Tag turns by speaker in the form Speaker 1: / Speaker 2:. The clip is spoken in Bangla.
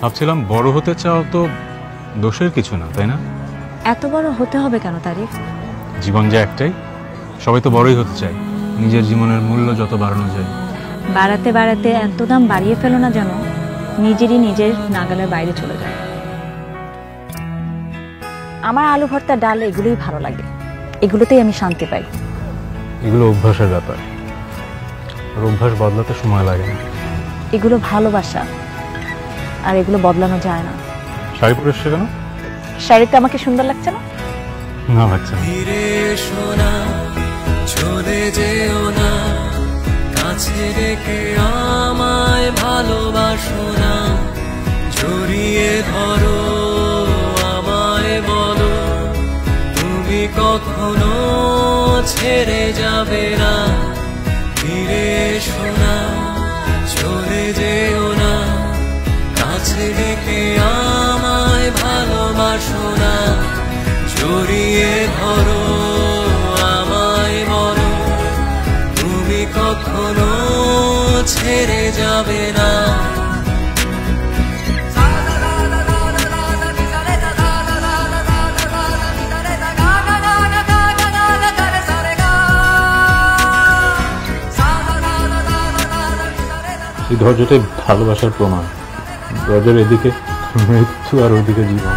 Speaker 1: ভাবছিলাম বড় হতে চাও তো দোষের কিছু না, তাই না?
Speaker 2: এত বড় হতে হবে কেন তারিফ?
Speaker 1: জীবন যে একটাই, সবাই তো বড়ই হতে চায়। নিজের জীবনের মূল্য যত বাড়ানো যায়।
Speaker 2: বাড়াতে বাড়াতে এত দাম বাড়িয়ে ফেলো না যেন নিজের নাগালের বাইরে চলে যায়। আমার আলু ভর্তা, ডাল এগুলোই ভালো লাগে, এগুলোতেই আমি শান্তি পাই।
Speaker 1: এগুলো অভ্যাসের ব্যাপার, আর অভ্যাস বদলাতে সময় লাগে না।
Speaker 2: এগুলো ভালোবাসা, আর এগুলো বদলানো যায় না।
Speaker 1: শাড়ি পরে এসছে কেন?
Speaker 2: শাড়িতে আমাকে সুন্দর লাগছে না?
Speaker 1: না লাগছে না।
Speaker 3: চলে যেও না, কাছে রেখে আমায় ভালোবাসো না, জড়িয়ে ধরো আমায়, বলো তুমি কখনো ছেড়ে যাবে না। ফিরে এসো না, চলে যেও না, কাছে রেখে আমায় ভালোবাসো না, জড়িয়ে ধরো আমায়, বলো তুমি কখনো ছেড়ে যাবে না।
Speaker 1: এই ধৈর্যটাই ভালোবাসার প্রমাণ। ধৈর্যের এদিকে মৃত্যু আর ওদিকে জীবন।